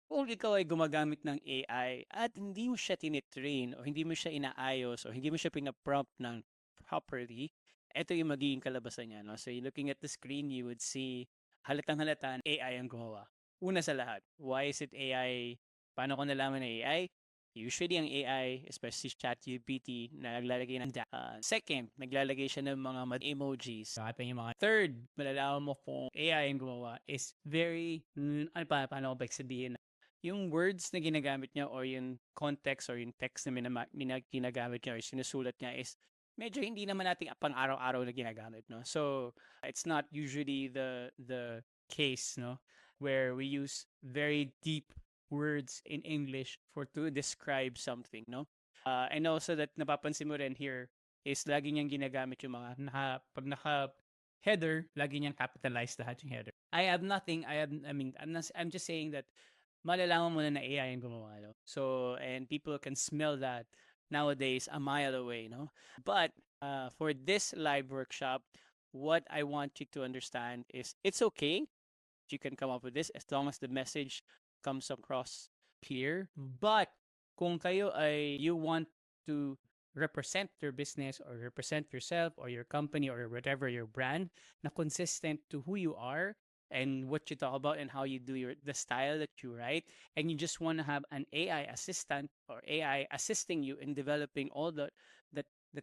Kung ikaw ay gumagamit ng AI at hindi mo siya tinitrain o hindi mo siya inaayos o hindi mo siya pinaprompt ng properly, ito yung magiging kalabasan niya. No? So, looking at the screen, you would see halatang halata AI ang gumawa. Una sa lahat, why is it AI? Paano ko nalaman na AI? Usually, ang AI, especially ChatGPT, na naglalagay ng data. Second, naglalagay siya ng mga emojis. Yung mga third, malalaman mo kung AI ang gumawa is very, paano ko ba sabihin? Yung words na ginagamit niya or yung context or yung text na ginagamit niya or sinusulat niya is medyo hindi naman nating pang-araw-araw na ginagamit, no? So, it's not usually the case, no, where we use very deep words in English for to describe something, no? And also that napapansin mo rin here is lagi niyang ginagamit yung mga pag naka header, lagi niyang capitalized lahat yung header. I'm just saying that malalaman mo na AI yung gumawa, no? So, and people can smell that nowadays a mile away, no? But for this live workshop, what I want you to understand is it's okay. You can come up with this as long as the message comes across clear. But kung kayo ay you want to represent your business or represent yourself or your company or whatever your brand na consistent to who you are and what you talk about and how you do the style that you write, and you just want to have an AI assistant or AI assisting you in developing all that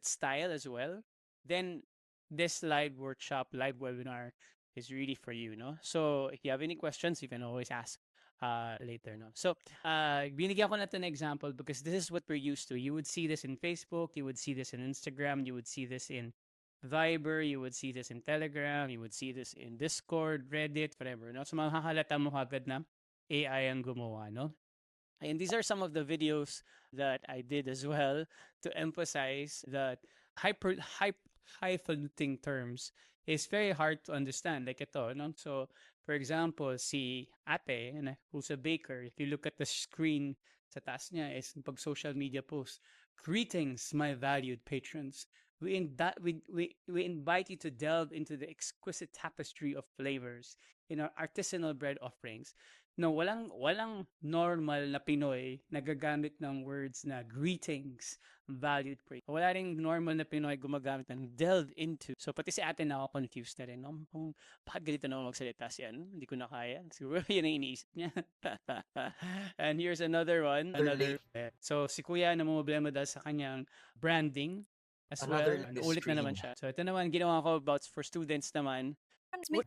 style as well, then this live workshop, live webinar is really for you, no? So if you have any questions, you can always ask later, no? So binigyan ko na ito example because this is what we're used to. You would see this in Facebook, you would see this in Instagram, you would see this in Viber, you would see this in Telegram, you would see this in Discord, Reddit, whatever, no? So makakalata mo agad na AI ang gumawa, no? And these are some of the videos that I did as well to emphasize that hyper hype highfalutin terms is very hard to understand. Like ito, no? So, for example, si ate, who's a baker, if you look at the screen sa taas niya is pag social media post, greetings, my valued patrons. We invite you to delve into the exquisite tapestry of flavors in our artisanal bread offerings. No, walang normal na Pinoy nagagamit ng words na greetings, valued praise. Wala ring normal na Pinoy gumagamit ng delve into. So pati si ate na ako confused na rin. No? Kung bakit ganito na magsalita siya, no? Hindi ko na kaya. Siguro yun ang iniisip niya. And here's another one. Another So si kuya namumblema dahil sa kanyang branding as well. another Ulit na naman screen. siya. So ito naman ginawa ko about for students naman.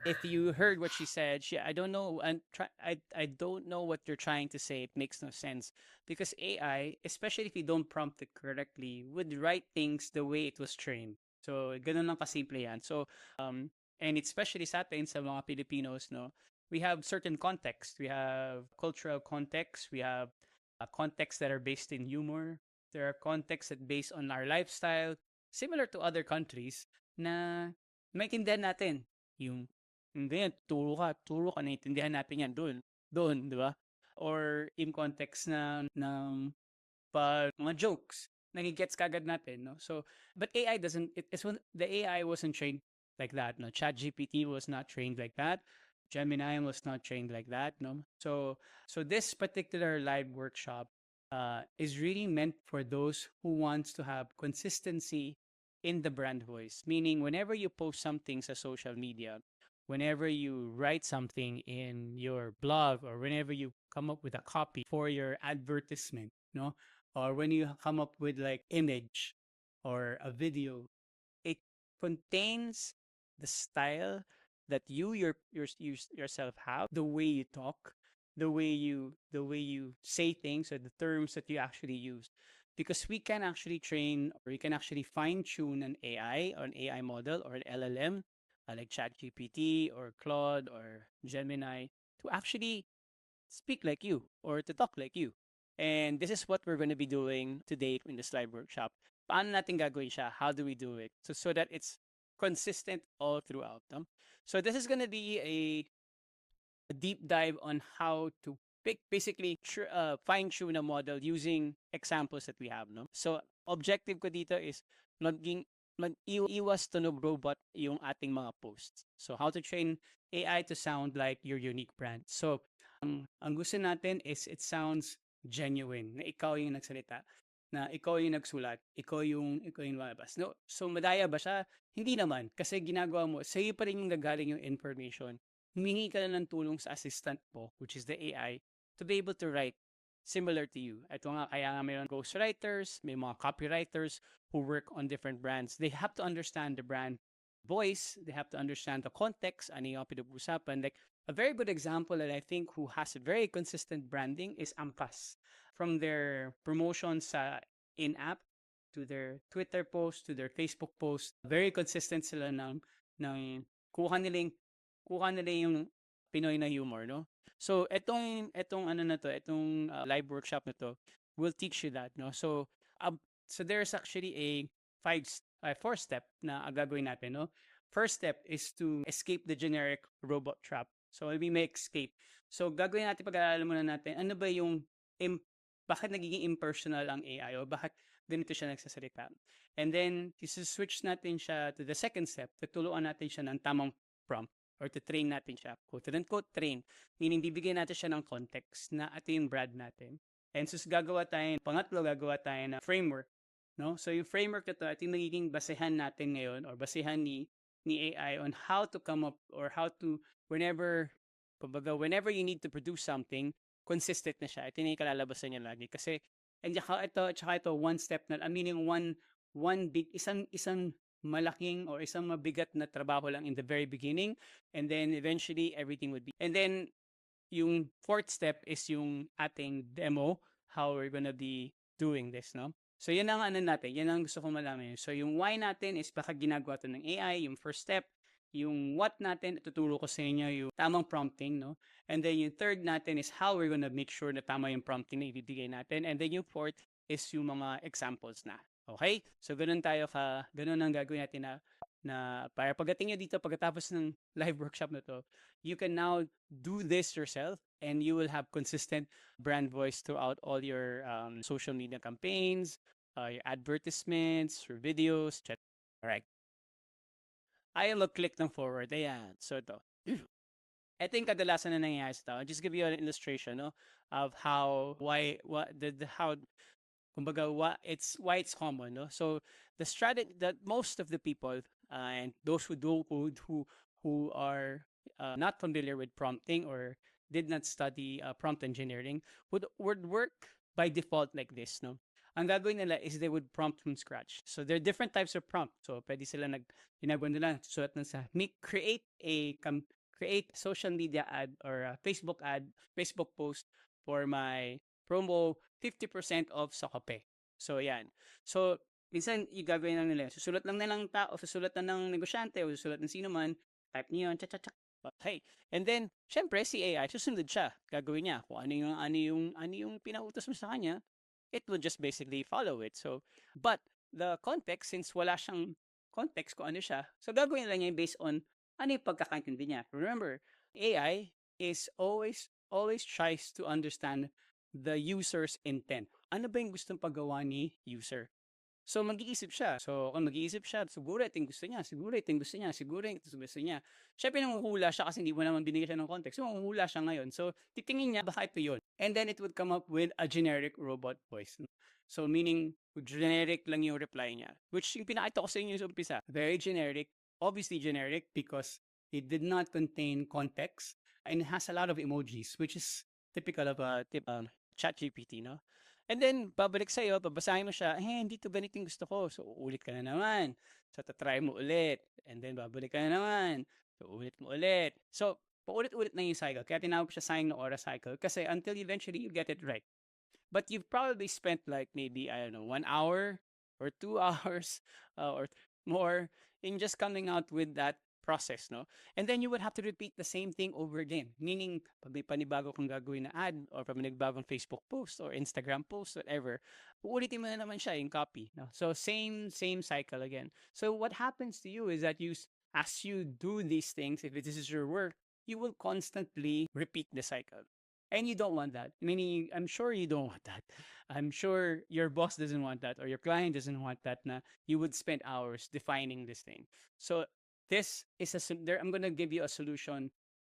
If you heard what she said, I don't know, I don't know what you're trying to say. It makes no sense because AI, especially if you don't prompt it correctly, would write things the way it was trained. So ganun lang kasimple yan. So and especially sa atin sa mga Filipinos, no, we have certain context. We have cultural context. We have contexts that are based in humor. There are contexts that based on our lifestyle, similar to other countries na maintindihan natin yung hindi yan, turo ka, naiintindihan natin yan doon, di ba? Or in context na ng mga jokes, nagigets kagad natin, no? So, but AI doesn't, the AI wasn't trained like that, no? ChatGPT was not trained like that. Gemini was not trained like that, no? So this particular live workshop is really meant for those who wants to have consistency in the brand voice. Meaning, whenever you post something sa social media, whenever you write something in your blog, or whenever you come up with a copy for your advertisement, no, or when you come up with like image or a video, it contains the style that yourself have, the way you talk, the way you say things, or the terms that you actually use. Because we can actually train, or we can actually fine tune an AI or an AI model or an LLM, like ChatGPT or Claude or Gemini, to actually speak like you or to talk like you. And this is what we're going to be doing today in this live workshop. Paano natin gagawin siya? How do we do it? So that it's consistent all throughout. No? So this is going to be a deep dive on how to basically fine tune a model using examples that we have. No? So objective ko dito is maging iwas tunog robot yung ating mga posts. So how to train AI to sound like your unique brand. So ang gusto natin is it sounds genuine, na ikaw yung nagsalita, na ikaw yung nagsulat, ikaw yung lumalabas. No, so madaya ba siya? Hindi naman, kasi ginagawa mo, sa'yo pa rin yung gagaling yung information. Humingi ka lang ng tulong sa assistant mo, which is the AI, to be able to write similar to you. Ito nga, kaya nga mayroon ghostwriters, may mga copywriters who work on different brands. They have to understand the brand voice, they have to understand the context, ano yung pinag-usapan. Like, a very good example that I think who has a very consistent branding is Ampas. From their promotions sa in-app to their Twitter post to their Facebook post, very consistent sila ng kuha nila yung, kuha nila yung Pinoy na humor, no? So, etong ano na to, etong live workshop na to will teach you that, no? So there's actually a four step na gagawin natin, no? First step is to escape the generic robot trap. So we may escape. So gagawin natin, pag-aaralan muna natin, ano ba yung bakit nagiging impersonal ang AI o bakit ganito siya nagsasalita. And then, switch natin siya to the second step, tutuluan natin siya ng tamang prompt or to train natin siya. Quote unquote train. Meaning, bibigyan natin siya ng context na ito yung brand natin. And gagawa tayo, pangatlo, gagawa tayo ng framework. No? So yung framework na to, ito yung magiging basehan natin ngayon or basehan ni AI on how to come up or how to, whenever you need to produce something, consistent na siya. Ito yung kalalabasan niya lagi. Kasi, and tsaka ito, one step na, I mean, isang malaking or isang mabigat na trabaho lang in the very beginning, and then eventually everything would be. And then, yung fourth step is yung ating demo, how we're gonna be doing this, no? So, yan ang ano natin, yan ang gusto ko malaman. So, yung why natin is baka ginagawa to ng AI, yung first step. Yung what natin, tuturo ko sa inyo yung tamang prompting, no? And then yung third natin is how we're gonna make sure na tama yung prompting na ibibigay natin. And then yung fourth is yung mga examples na. Okay? So, ganun ang gagawin natin na para pagdating nyo dito, pagkatapos ng live workshop na to, you can now do this yourself and you will have consistent brand voice throughout all your social media campaigns, your advertisements, your videos, etc. All right. I'll click ng forward. Ayan. So ito. Ito yung kadalasan na nangyayari sa tao. I'll just give you an illustration, no, of kumbaga, why it's common, no? So the strategy that most of the people and those who are not familiar with prompting or did not study prompt engineering would work by default like this, no? Ang gagawin nila is they would prompt from scratch. So there are different types of prompt. So pwede sila ginagawa nila, sulat na sa create social media ad or Facebook post for my promo 50% off sa kape. So yan. So minsan yung gagawin lang nila, susulat lang nilang tao, susulat na ng negosyante o susulat ng sino man, type niyo yun, chat. Okay. And then, syempre, si AI, susunod siya. Gagawin niya kung ano yung pinautos mo sa kanya, it will just basically follow it. So, but the context, since wala siyang context kung ano siya, so gagawin lang niya based on ano yung pagkakaintindi niya. Remember, AI is always tries to understand the user's intent. Ano ba yung gustong paggawa ni user? So, mag-iisip siya. So, kung mag-iisip siya, siguro ito yung gusto niya, siguro ito yung gusto niya, siguro ito yung gusto niya. Siyempre, nanguhula siya kasi hindi mo naman binigyan siya ng context. So, nanguhula siya ngayon. So, titingin niya, baka ito yun. And then, it would come up with a generic robot voice. So, meaning, generic lang yung reply niya. Which, yung pinakita ko sa inyo sa umpisa, very generic, obviously generic because it did not contain context and it has a lot of emojis, which is typical of ChatGPT, no? And then, babalik sa'yo, babasahin mo siya, hindi to ganito yung gusto ko. So, uulit ka na naman. So, tatry mo ulit. And then, babalik ka na naman. So, ulit mo ulit. So, paulit-ulit na yung cycle. Kaya tinawag siya sayang na oras cycle. Kasi until eventually you get it right. But you've probably spent like maybe, I don't know, 1 hour or 2 hours or more in just coming out with that process, no? And then you would have to repeat the same thing over again. Meaning, pag may panibago kang gagawin na ad or pag may nagbagong Facebook post or Instagram post, whatever, uulitin mo na naman siya yung copy, no? So, same cycle again. So, what happens to you is that as you do these things, if this is your work, you will constantly repeat the cycle. And you don't want that. Meaning, I'm sure you don't want that. I'm sure your boss doesn't want that or your client doesn't want that na you would spend hours defining this thing. So this is I'm going to give you a solution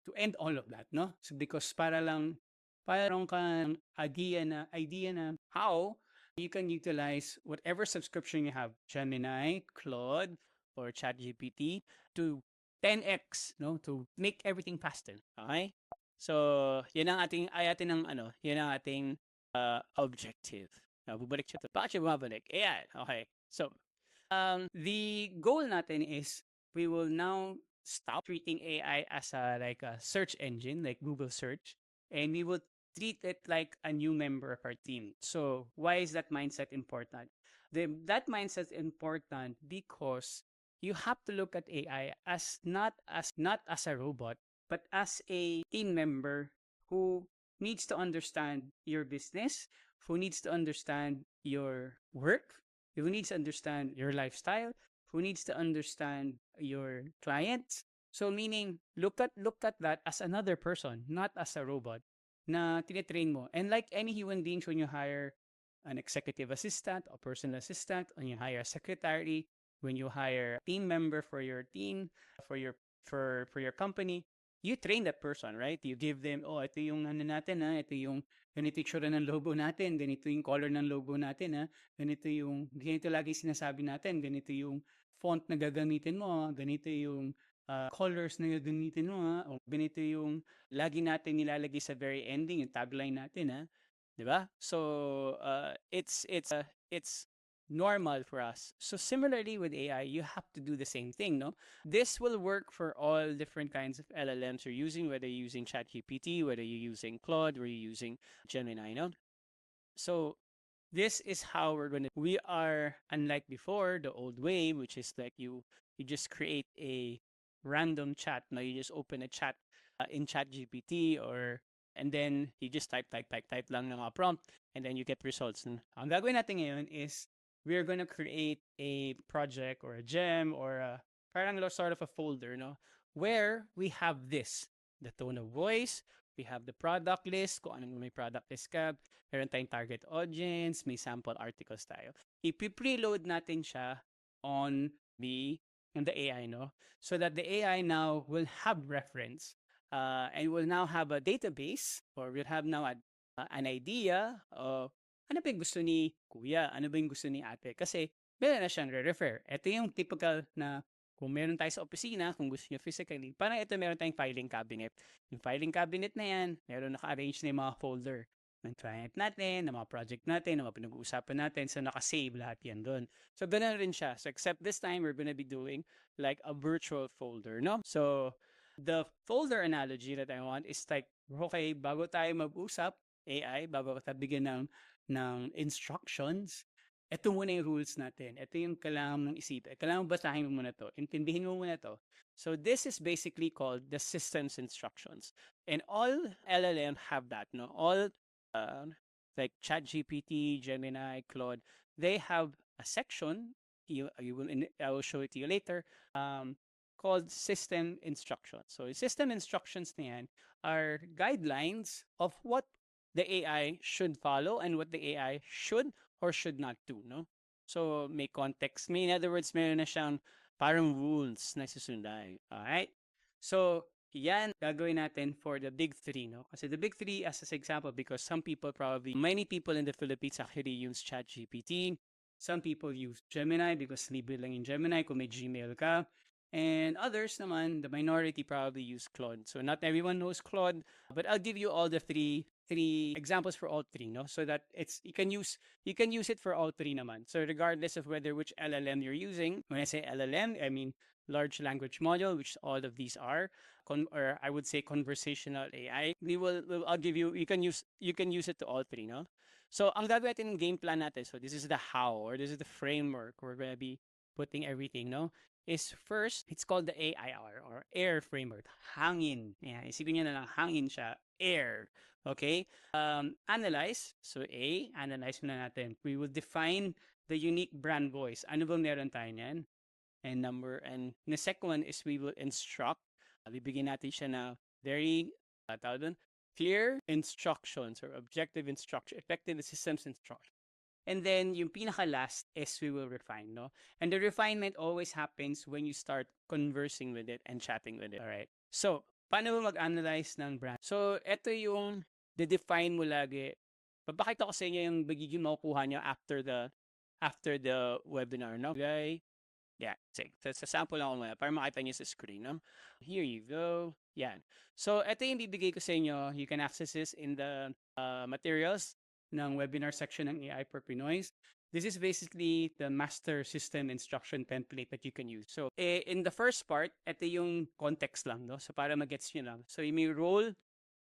to end all of that, no? So because para lang Parang kang idea na how you can utilize whatever subscription you have, Gemini, Claude, or ChatGPT, to 10x, no, to make everything faster. Okay? So, yan ang ating ng yan ang ating objective. Bubalik siya to. Bakit siya bumabalik? Ayan. Okay. So, the goal natin is we will now stop treating AI as like a search engine, like Google search, and we will treat it like a new member of our team. So why is that mindset important? That mindset is important because you have to look at AI as not as a robot, but as a team member who needs to understand your business, who needs to understand your work, who needs to understand your lifestyle, who needs to understand your clients. So meaning, look at that as another person, not as a robot na tinitrain mo. And like any human beings, when you hire an executive assistant or personal assistant, when you hire a secretary, when you hire a team member for your team, for your for your company, you train that person, right? You give them, oh, ito yung ano natin, ha? Ito yung ganito yung tsura ng logo natin, ganito yung color ng logo natin, ha? Ganito lagi sinasabi natin, ganito yung font na gagamitin mo, ganito yung colors na gagamitin mo, ha? O ganito yung lagi natin nilalagay sa very ending, yung tagline natin, ha? 'Di ba? So, it's normal for us. So similarly with AI, you have to do the same thing, no? This will work for all different kinds of LLMs you're using, whether you're using ChatGPT, whether you're using Claude, or you're using Gemini, no? So this is how we are unlike before, the old way, which is like you just create a random chat. Now you just open a chat in ChatGPT, or and then you just type lang ng mga prompt, and then you get results. And ang gagawin natin ngayon is we're gonna create a project or a gem or a parang sort of a folder, no, where we have this, the tone of voice, we have the product list, kung anong may product list ka, meron tayong target audience, may sample articles tayo. Ipi-preload natin siya on the AI, no? So that the AI now will have reference and will now have a database, or will have now an idea of ano ba yung gusto ni kuya, ano ba yung gusto ni ate. Kasi meron na siyang re-refer. Ito yung typical na kung meron tayo sa opisina, kung gusto niyo physically, parang ito meron tayong filing cabinet. Yung filing cabinet na yan, meron naka-arrange na yung mga folder ng client natin, ng mga project natin, ng mga pinag-uusapan natin. So, nakasave lahat yan doon. So, ganun rin siya. So, except this time, we're gonna be doing like a virtual folder, no? So, the folder analogy that I want is like, okay, bago tayo mag-usap, AI, bago kita bigyan ng instructions, ito muna yung rules natin. Ito yung kailangan mong isipin. Kailangan basahin mo muna to. Intindihin mo muna to. So this is basically called the systems instructions. And all LLM have that, no? All like ChatGPT, Gemini, Claude, they have a section. I will show it to you later. Called system instructions. So system instructions na yan are guidelines of what the AI should follow and what the AI should or should not do, no? So, may context. In other words, meron na siyang parang rules na susundan. Alright? So, yan gagawin natin for the big three, no? Kasi the big three as an example, because many people in the Philippines actually use ChatGPT. Some people use Gemini because libre lang yung Gemini kung may Gmail ka. And others naman, the minority probably use Claude. So not everyone knows Claude, but I'll give you all the three examples for all three, no? So that you can use it for all three naman. So regardless of which LLM you're using, when I say LLM, I mean large language model, which all of these are, or I would say conversational AI. I'll give you you can use it to all three, no? So ang gagawin natin ng game plan natin. So this is the how, or this is the framework we're gonna be putting everything, no? Is first, it's called the AIR or air framework. Hangin. Yeah, isipin niyo na lang, hangin siya. Air. Okay? Analyze. So A, analyze muna natin. We will define the unique brand voice. Ano ba meron tayo niyan? And the second one is we will instruct. Bibigyan natin siya na very, clear instructions or objective instruction, effective systems instruction. And then yung pinaka-last is we will refine, no? And the refinement always happens when you start conversing with it and chatting with it. All right. So, paano mo mag-analyze ng brand? So, ito yung de-define mo lagi. Papakita ko sa inyo yung magiging makukuha nyo after the webinar, no? Okay? Yeah, sige. Sa sample lang ako muna para makita niyo sa screen, no? Here you go. Yan. So, ito yung bibigay ko sa inyo. You can access this in the materials ng webinar section ng AI for Pinoys. This is basically the master system instruction template that you can use. So, in the first part, ito yung context lang, no? So, para magets nyo lang. So, may role,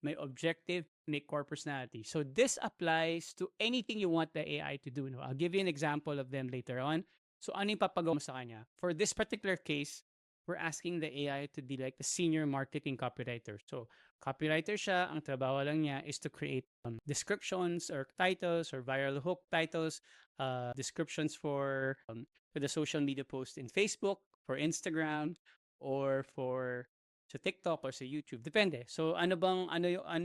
may objective, may core personality. So, this applies to anything you want the AI to do, no? I'll give you an example of them later on. So ano yung papagawa mo sa kanya? For this particular case, we're asking the AI to be like the senior marketing copywriter. So copywriter siya, ang trabaho lang niya is to create descriptions or titles or viral hook titles, descriptions for the social media post in Facebook, for Instagram, or for sa TikTok or sa YouTube. Depende. So ano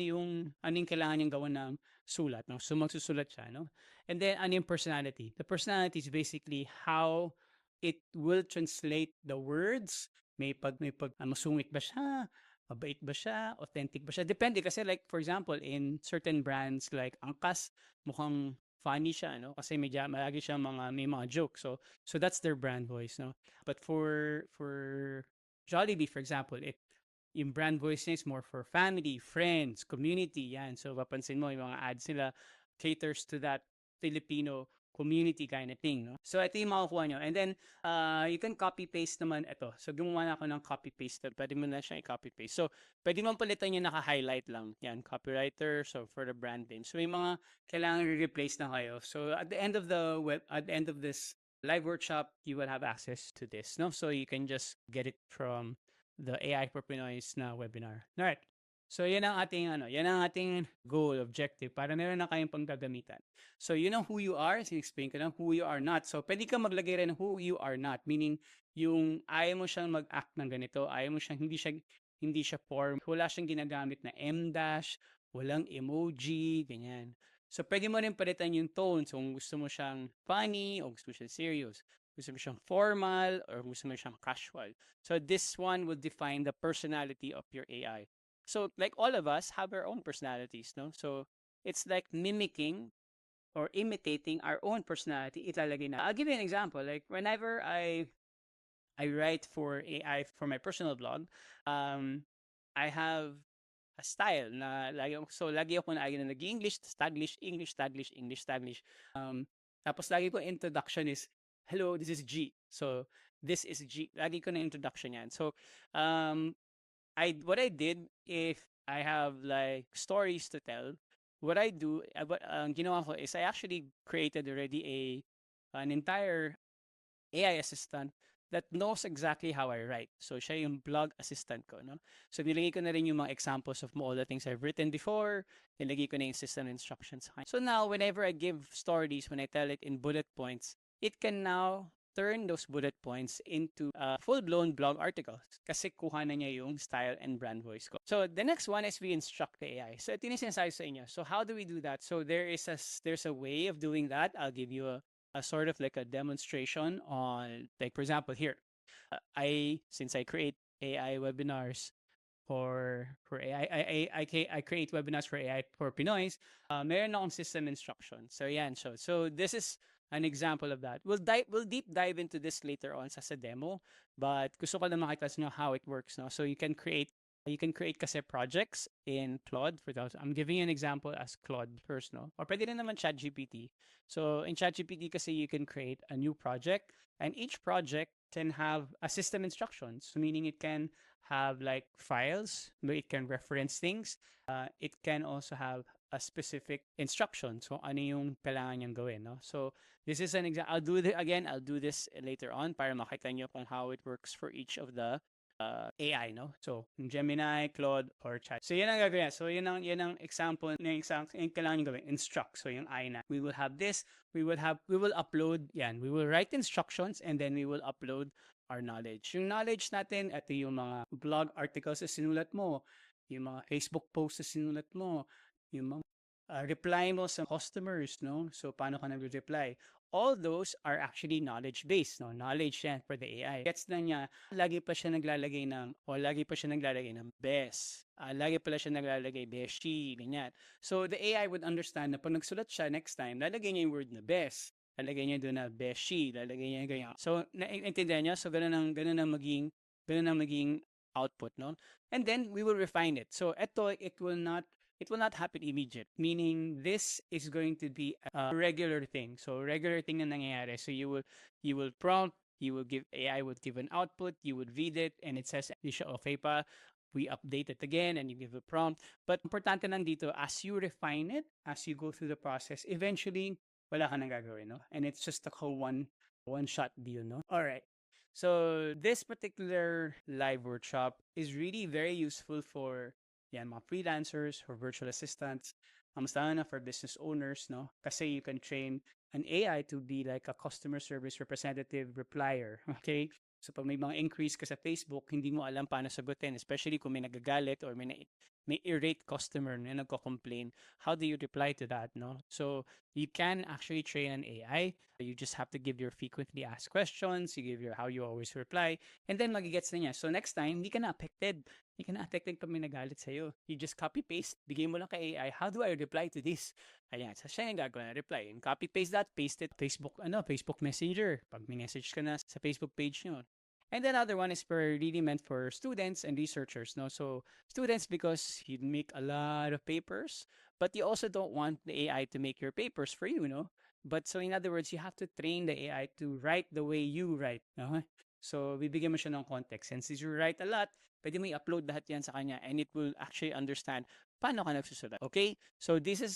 yung kailangan niyang gawan ng sulat, no? So magsusulat siya, no? And then ano yung personality? The personality is basically how it will translate the words. May pag masungit ba siya? Mabait ba siya? Authentic ba siya? Depende kasi like for example in certain brands like Angkas, mukhang funny siya, no? Kasi malagi siya may mga jokes. So that's their brand voice, no? But for Jollibee, for example, yung brand voice niya is more for family, friends, community, yan. So, papansin mo, yung mga ads nila caters to that Filipino community kind of thing, no? So, ito yung makukuha nyo. And then, you can copy-paste naman ito. So, gumawa na ako ng copy-paste. Pwede mo na siya i-copy-paste. So, pwede mo palitan yung naka-highlight lang. Yan, copywriter, so for the brand name. So, may mga kailangan re-replace na kayo. So, at the end of this live workshop, you will have access to this, no? So, you can just get it from the AI for Pinoy's na webinar. Alright. So, yan ang ating goal, objective, para meron na kayong panggagamitan. So, you know who you are, explain ko lang who you are not. So, pwede ka maglagay rin ng who you are not, meaning, yung ayaw mo siyang mag-act ng ganito, ayaw mo siyang, hindi siya form, wala siyang ginagamit na M-dash, walang emoji, ganyan. So, pwede mo rin palitan yung tone. So, kung gusto mo siyang funny o gusto mo siyang serious, gusto mo siyang formal or gusto mo siyang casual. So this one will define the personality of your AI. So like all of us have our own personalities, no? So it's like mimicking or imitating our own personality. Ilalagay na. I'll give you an example. Like whenever I write for AI for my personal blog, I have a style na lagi ako nag-English, Taglish, English, Taglish, English, Taglish. Tapos lagi ko introduction is, hello, this is G. So, this is G. Lagi ko na introduction yan. So, what I did, if I have like stories to tell, what I do, ginawa ko is I actually created already an entire AI assistant that knows exactly how I write. So, siya yung blog assistant ko, no? So, nilagay ko na rin yung mga examples of all the things I've written before. Nilagay ko na yung system instructions. So, now, whenever I give stories, when I tell it in bullet points, it can now turn those bullet points into full-blown blog articles kasi kuha na niya yung style and brand voice ko. So, the next one is we instruct the AI. So, ito yung sinasabi sa inyo. So, how do we do that? So, there's a way of doing that. I'll give you a sort of like a demonstration on, like for example here, since I create AI webinars for AI, I create webinars for AI for Pinoys, meron akong system instruction. So yan, so this is an example of that. We'll deep dive into this later on sa demo, but gusto ko lang makita nyo how it works, no? So you can create kasi projects in Claude. I'm giving you an example as Claude first, no? Or pwede rin naman ChatGPT. So in ChatGPT kasi you can create a new project, and each project can have a system instructions, meaning it can have like files, it can reference things. It can also have a specific instruction. So ano yung kailangan niyang gawin, no? So this is an example. I'll do this later on para makita niyo kung how it works for each of the AI, no? So, Gemini, Claude, or Chat. So, yan ang gagawin. So, yan ang example yung kailangan nyo gawin. Instruct. So, yung I na. We will have this. We will upload, yan. We will write instructions and then we will upload our knowledge. Yung knowledge natin, ito yung mga blog articles na sinulat mo, yung mga Facebook posts na sinulat mo, yung mga reply mo sa customers, no? So, paano ka nag-reply? all those are actually knowledge-based, no? Knowledge yan for the AI. Gets na niya, lagi pa siya naglalagay ng, o lagi pa siya naglalagay ng best. Lagi pala siya naglalagay beshi, ganyan. So, the AI would understand na pag nagsulat siya next time, lalagay niya yung word na best. Lalagay niya doon na beshi, lalagay niya ganyan. So, naiintindihan niya? So, ganun ang maging output, no? And then, we will refine it. So, it will not happen immediate, meaning this is going to be a regular thing. So regular thing na nangyayari. So you will prompt, you will give AI would give an output, you would read it, and it says, "Di siya okay pa." We update it again and you give a prompt. But importante lang dito, as you refine it, as you go through the process, eventually wala ka nang gagawin, no? And it's just a one shot deal, no? All right. So this particular live workshop is really very useful for yan, mga freelancers or virtual assistants. Mas lalo na for business owners, no? Kasi you can train an AI to be like a customer service representative replier, okay? So pag may mga increase ka sa Facebook, hindi mo alam paano sagutin, especially kung may nagagalit or may irate customer na nagko-complain. How do you reply to that, no? So you can actually train an AI. You just have to give your frequently asked questions, you give your how you always reply, and then magigets na niya. So next time, hindi ka na affected. Hindi ka na affected pag may nagalit sa'yo. You just copy-paste, bigay mo lang kay AI, how do I reply to this? Ayan, so siya yung gagawin na reply. And copy-paste that, paste it, Facebook Messenger. Pag may message ka na sa Facebook page nyo. And then other one is for really meant for students and researchers, no? So students, because you make a lot of papers, but you also don't want the AI to make your papers for you, no? But so in other words, you have to train the AI to write the way you write. No? So bibigyan mo siya ng context. And since you write a lot, pwede mo i-upload lahat yan sa kanya and it will actually understand paano ka nagsusulat. Okay? So this is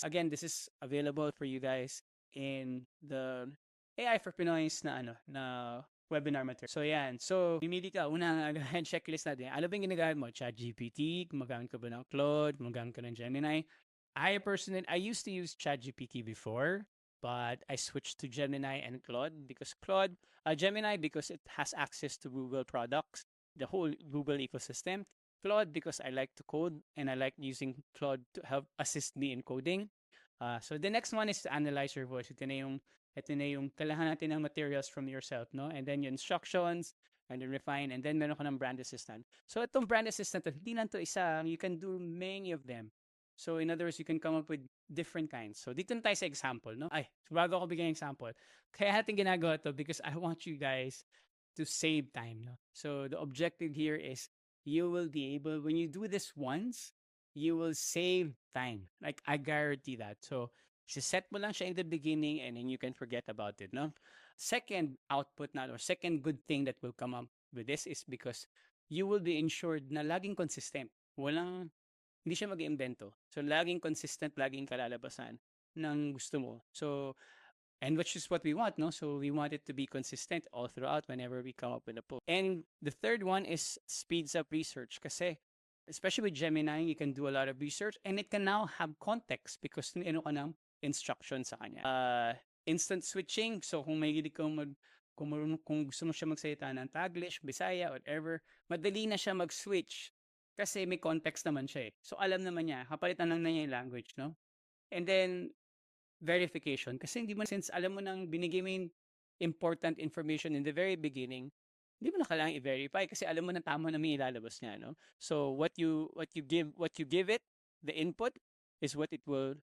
available for you guys in the AI for Pinoy's na webinar material. So yan. So pimili ka. Unang checklist natin. Ano ba yung ginagamit mo? ChatGPT? Gumagamit ka ba ng Claude? Gumagamit ka ng Gemini? I used to use ChatGPT before, but I switched to Gemini and Claude because Gemini because it has access to Google products, the whole Google ecosystem. Claude because I like to code and I like using Claude to help assist me in coding. So the next one is to analyze your voice. Ito na yung kailangan natin ng materials from yourself, no? And then yung instructions, and then refine, and then meron ka ng brand assistant. So itong brand assistant, hindi lang to isa, you can do many of them. So in other words, you can come up with different kinds. So dito na tayo sa example, no? Ay, bago ako bigyan example, kaya natin ginagawa to because I want you guys to save time, no? So the objective here is you will be able, when you do this once, you will save time. Like I guarantee that. So set mo lang siya in the beginning and then you can forget about it, no? Second output na or second good thing that will come up with this is because you will be ensured na laging consistent. Hindi siya mag-iimbento. So, laging consistent, laging kalalabasan ng gusto mo. So, and which is what we want, no? So, we want it to be consistent all throughout whenever we come up with a post. And the third one is speeds up research kasi especially with Gemini, you can do a lot of research and it can now have context because ano ka ng instruction sa kanya. Instant switching. So, kung may hilig kang kung gusto mo siya magsalita ng Taglish, Bisaya, whatever, madali na siya mag-switch kasi may context naman siya eh. So, alam naman niya, kapalitan lang na niya yung language, no? And then, verification. Kasi hindi mo, since alam mo nang binigay mo yung important information in the very beginning, hindi mo na kailangan i-verify kasi alam mo na tama na may ilalabas niya, no? So, what you give it, the input, is what it will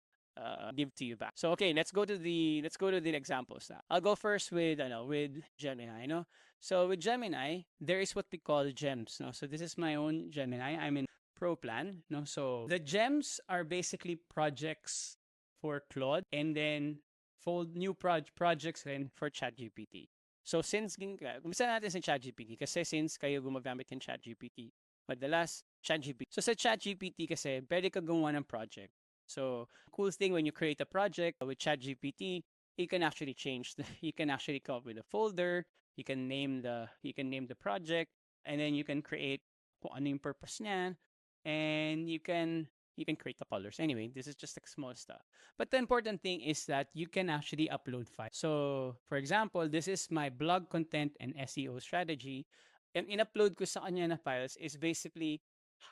give to you back. So okay, let's go to the examples now. I'll go first with Gemini, no? So with Gemini, there is what we call gems, no? So this is my own Gemini. I'm in Pro plan, no? So the gems are basically projects for Claude and then fold new projects then for ChatGPT. So since gusto natin sa ChatGPT kasi since kayo gumagamit ng ChatGPT, madalas ChatGPT. So sa ChatGPT kasi pwede ka gumawa ng project. So cool thing when you create a project with ChatGPT, you can actually you can actually come up with a folder, you can name the project, and then you can create kung ano yung purpose niya, and you can create the colors. Anyway, this is just like small stuff. But the important thing is that you can actually upload files. So for example, this is my blog content and SEO strategy. And in-upload ko sa kanya na files is basically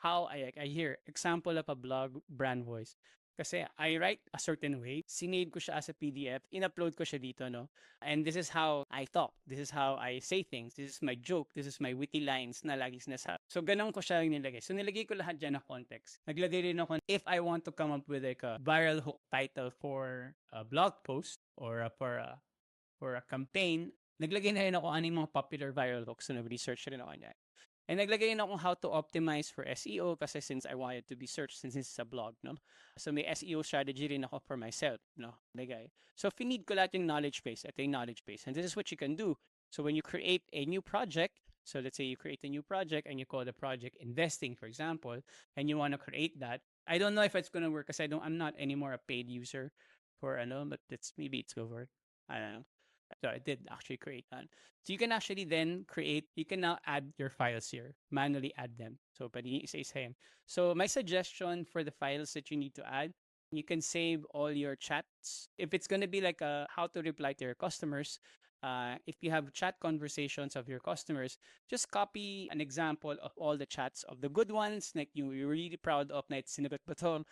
how I hear example of a blog brand voice. Kasi I write a certain way, sinave ko siya as a PDF, in-upload ko siya dito, no? And this is how I talk. This is how I say things. This is my joke. This is my witty lines na lagi sinasabi. So, ganun ko siya nilagay. So, nilagay ko lahat dyan na context. Naglagay rin ako, if I want to come up with like a viral hook title for a blog post or for a campaign, naglagay na rin ako ano yung mga popular viral hooks. So, nag-research rin ako niya. And naglagay rin ako how to optimize for SEO kasi since I wanted to be searched since it's a blog, no? So may SEO strategy rin ako for myself, no? Lagay. So finid ko lahat yung knowledge base. Ito yung knowledge base. And this is what you can do. So when you create a new project, so let's say you create a new project and you call the project investing, for example, and you want to create that. I don't know if it's gonna work because I'm not anymore a paid user for ano, but maybe it's will work. I don't know. So I did actually create that. So you can actually then create, you can now add your files here, manually add them. So pwede isa-isahin. So my suggestion for the files that you need to add, you can save all your chats. If it's going to be like a, how to reply to your customers, if you have chat conversations of your customers, just copy an example of all the chats of the good ones, like you're really proud of na sinagot ba to,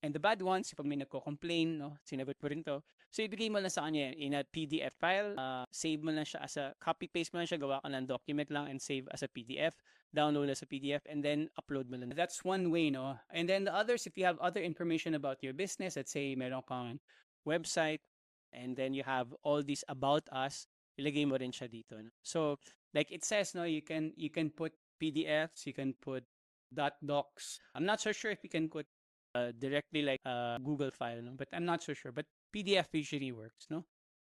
and the bad ones, pag may nagko-complain, no, sinagot mo rin to. So, ibigay mo lang sa kanya in a PDF file, save mo lang siya as a, copy-paste mo lang siya, gawa ka ng document lang and save as a PDF, download as a PDF, and then upload mo lang. That's one way, no? And then the others, if you have other information about your business, let's say meron kang website, and then you have all these about us, ilagay mo rin siya dito. No? So, like it says, no, you can put PDFs, you can put .docs. I'm not so sure if you can put directly like a Google file, no? But I'm not so sure. But PDF usually works, no?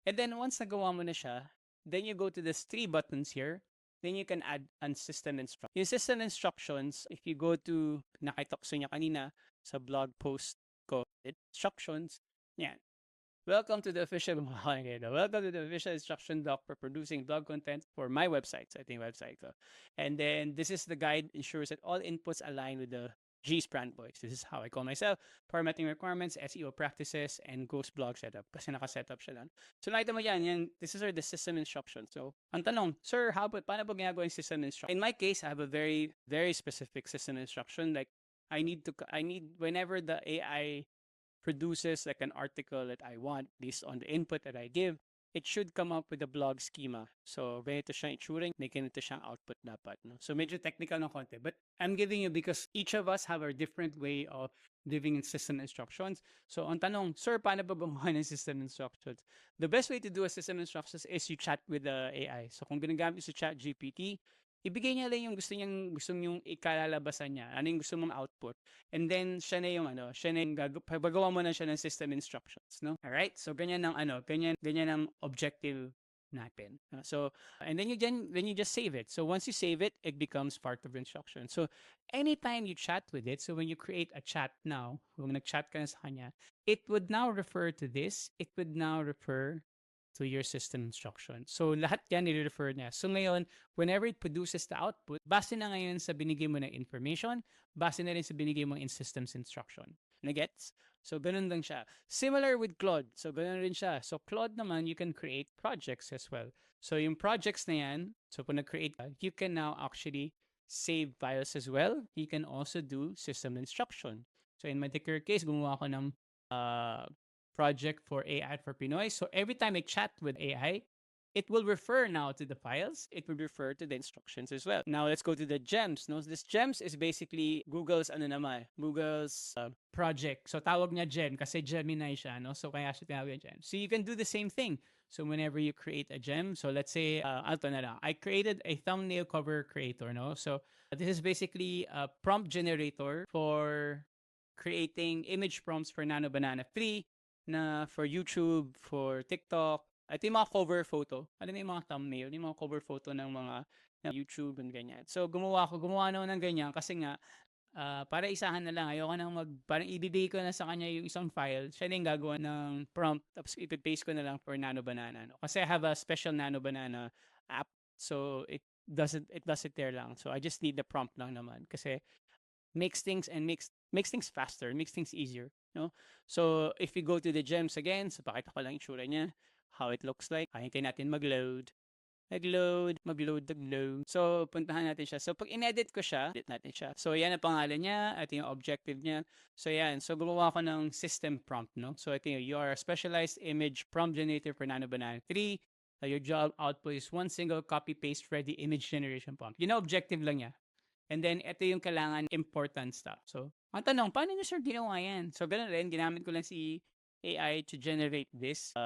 And then once nagawa mo na siya, then you go to these three buttons here. Then you can add an system instructions. Yung system instructions, if you go to, nakita ko sa inyo kanina sa blog post ko, instructions, yan. Welcome to the official Welcome to the official instruction doc for producing blog content for my website. So I think website ko. And then this is the guide ensures that all inputs align with the G's brand voice. This is how I call myself. Formatting requirements, SEO practices, and Ghost blog setup. Kasi naka-setup siya lang. So nakita mo yan, this is the system instructions. So, ang tanong, sir, paano po ginagawa yung system instruction? In my case, I have a very, very specific system instruction. Like, I need, whenever the AI produces like an article that I want based on the input that I give, it should come up with a blog schema. So, ganito siya itsura, may ganito siyang output dapat. No? So, medyo technical ng konti. But I'm giving you because each of us have a different way of giving in system instructions. So, ang tanong, sir, paano ba gumawa ng system instructions? The best way to do a system instructions is you chat with the AI. So, kung ginagamit sa chat GPT, ibigay niya lang yung gusto niyong ikalalabasan niya. Ano yung gusto mong output. And then, siya na yung pagawa mo na siya ng system instructions, no? Alright? So, ganyan ang ganyan ang objective natin. So, and then you just save it. So, once you save it, it becomes part of the instruction. So, anytime you chat with it, so when you create a chat now, kung nag-chat ka na sa kanya, it would now refer to this. It would now refer to your system instruction. So, lahat yan i-refer niya. So, ngayon, whenever it produces the output, base na ngayon sa binigay mo na information, base na rin sa binigay mo in systems instruction. Nagets? So, ganun lang siya. Similar with Claude. So, ganun rin siya. So, Claude naman, you can create projects as well. So, yung projects na yan, so kung nag-create ka, you can now actually save files as well. You can also do system instruction. So, in my particular case, gumawa ako ng project for AI for Pinoy. So every time I chat with AI, it will refer now to the files. It will refer to the instructions as well. Now let's go to the gems. No, this gems is basically Google's Google's project. So tawag niya gem kasi Gemini siya, no? So kaya siya tinawag gem. So you can do the same thing. So whenever you create a gem, so let's say I created a thumbnail cover creator, no? So this is basically a prompt generator for creating image prompts for Nano Banana free na for YouTube, for TikTok. Ito yung mga cover photo. Ano yung mga thumbnail, yung mga cover photo ng mga YouTube and ganyan. So, gumawa na ng ganyan kasi nga, para isahan na lang, ayoko nang parang ibibigay ko na sa kanya yung isang file, siya na yung gagawa ng prompt, tapos ipipaste ko na lang for Nano Banana. No? Kasi I have a special Nano Banana app, so it does it there lang. So, I just need the prompt lang naman kasi makes things faster, makes things easier. No? So, if we go to the gems again, so pakita ko lang itsura niya, how it looks like. Hintayin natin mag-load. Mag-load. So, puntahan natin siya. So, pag in-edit ko siya, edit natin siya. So, yan ang pangalan niya, ito yung objective niya. So, yan. So, gumawa ko ng system prompt, no? So, ito yung, you are a specialized image prompt generator for Nano Banana 3. Your job output is one single copy-paste ready image generation prompt. Yun ang objective lang niya. And then, ito yung kailangan important stuff. So, ang tanong, paano nyo sir ginawa yan? So, ganun rin, ginamit ko lang si AI to generate this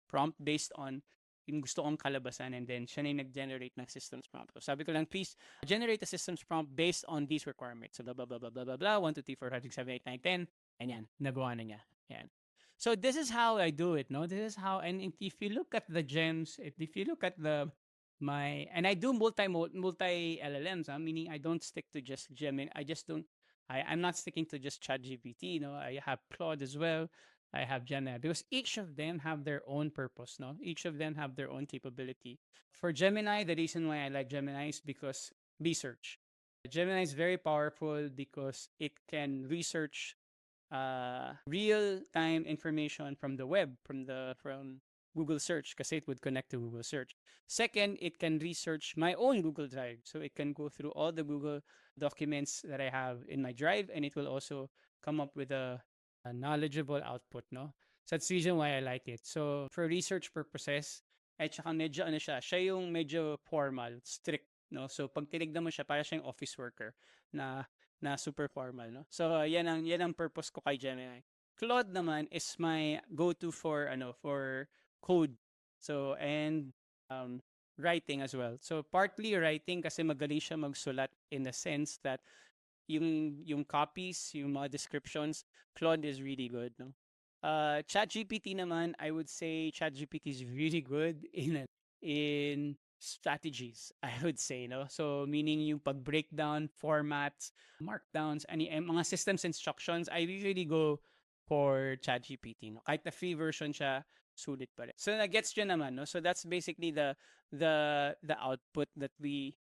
prompt based on yung gusto kong kalabasan, and then siya na yung nag-generate ng systems prompt. So sabi ko lang, please generate a systems prompt based on these requirements. So blah, blah, blah, blah, blah, blah, blah, 1, 2, 3, 4, 5, 6, 7, 8, 9, 10. And yan, nagawa na niya. Yan. So this is how I do it, no? This is how, and if you look at the gems, if you look at and I do multi LLMs, meaning I don't stick to just Gemini. I'm not sticking to just ChatGPT, I have Claude as well. I have Gemini because each of them have their own purpose, no? Each of them have their own capability. For Gemini, the reason why I like Gemini is because research. Gemini is very powerful because it can research real-time information from the web, from Google search, kasi it would connect to Google search. Second, it can research my own Google Drive. So it can go through all the Google documents that I have in my drive, and it will also come up with a knowledgeable output, no? So that's the reason why I like it. So for research purposes, at saka medyo siya yung medyo formal, strict, no? So pag tinignan mo siya, para siyang office worker na super formal, no? So yan ang purpose ko kay Gemini. Claude naman is my go-to for code. So and writing as well. So partly writing kasi magaling siya magsulat in the sense that yung copies, yung mga descriptions, Claude is really good, no? ChatGPT naman, I would say ChatGPT is really good in strategies, I would say, no? So meaning yung pag-breakdown, formats, markdowns, mga systems instructions, I usually go for ChatGPT, no? Kahit na free version siya, sulit pa rin. So na-gets nyo naman, no? So that's basically the output that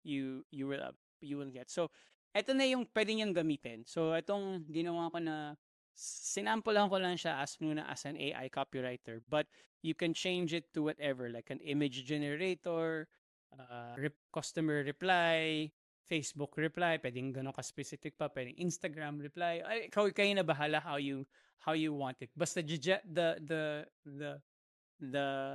you will get. So eto na yung pwede niyang gamitin. So, itong ginawa ko na, sinampulan ko lang siya muna as an AI copywriter. But you can change it to whatever, like an image generator, customer reply, Facebook reply, pwedeng gano'n ka-specific pa, pwedeng Instagram reply. Ay, kayo na bahala how you want it. Basta the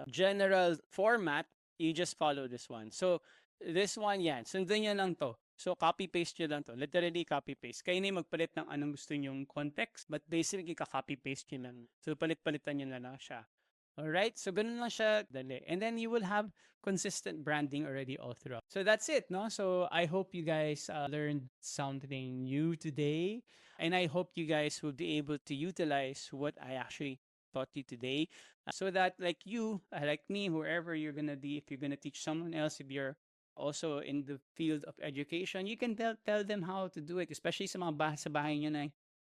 general format, you just follow this one. So, this one yan. Sundan nyo lang to. So, copy-paste nyo lang to. Literally, copy-paste. Kayo na yung magpalit ng anong gusto nyong context, but basically, ka-copy-paste nyo lang. So, palit-palitan nyo na lang siya. Alright? So, ganun lang siya dali. And then, you will have consistent branding already all throughout. So, that's it, no? So, I hope you guys learned something new today. And I hope you guys will be able to utilize what I actually taught you today, so that like you, like me, whoever you're gonna be, if you're gonna teach someone else, if you're also in the field of education, you can tell them how to do it, especially sa sa bahay nyo na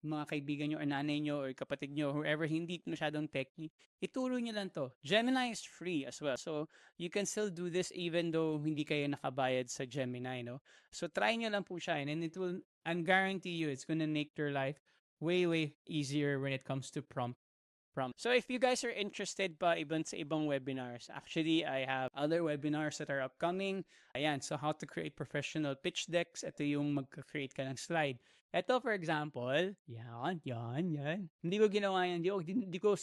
mga kaibigan nyo or nanay nyo or kapatid nyo, whoever hindi masyadong techy, ituro nyo lang to. Gemini is free as well. So, you can still do this even though hindi kayo nakabayad sa Gemini, no? So, try nyo lang po siya, and it will, and guarantee you, it's gonna make your life way, way easier when it comes to prompt. So if you guys are interested pa sa ibang webinars, actually I have other webinars that are upcoming. Ayan, so how to create professional pitch decks. Ito yung mag-create ka ng slide. Ito for example, yan. Hindi ko ginawa yan. Hindi ko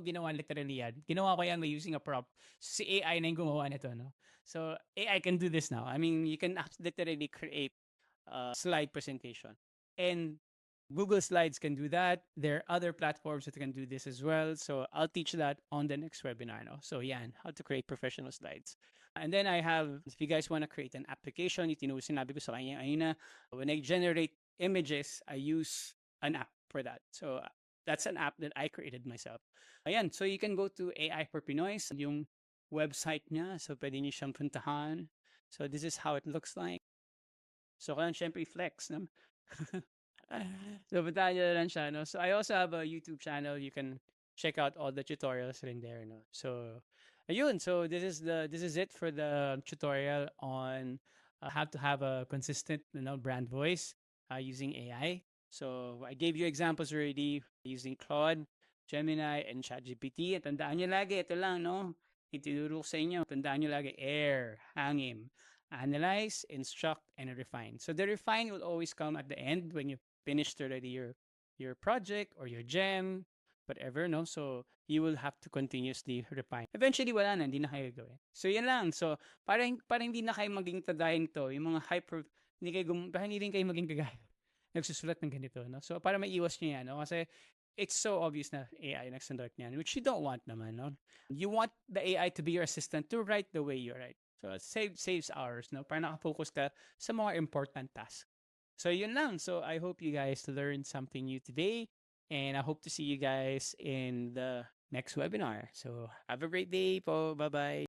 ginawa literally yan. Ginawa ko yan by using a prompt. Si AI na yung gumawa nito, no? So AI can do this now. I mean, you can literally create a slide presentation. And Google Slides can do that. There are other platforms that can do this as well. So I'll teach that on the next webinar. No? So yan, how to create professional slides. And then I have, if you guys want to create an application, sinabi ko sa kanya, ayun na, when I generate images, I use an app for that. So that's an app that I created myself. Ayan, so you can go to AI for Pinoy, yung website niya. So pwede niyo siyang puntahan. So this is how it looks like. So kailangan syempre flex. No? So, puntahan nyo na lang siya, no? So, I also have a YouTube channel. You can check out all the tutorials in there, no? So, ayun. So, this is it for the tutorial on how to have a consistent, brand voice using AI. So, I gave you examples already using Claude, Gemini, and ChatGPT. At tandaan nyo lagi, ito lang, no? ituturo sa inyo, tandaan nyo lagi, air, hangin, analyze, instruct, and refine. So the refine will always come at the end when you finished already your project or your gem, whatever, no? So you will have to continuously refine. Eventually, wala na, hindi na kayo gawin. So yan lang. So para hindi na kayo maging tadahin to, yung mga hindi kayo, baka hindi rin kayo maging kagaya. Nagsusulat ng ganito, no? So para maiwas nyo yan, no? Kasi it's so obvious na AI nagstandard niyan, which you don't want naman, no? You want the AI to be your assistant to write the way you write. So it saves hours, no? Para nakafocus ka sa mga important tasks. So yun lang. So I hope you guys learned something new today. And I hope to see you guys in the next webinar. So have a great day po. Bye-bye.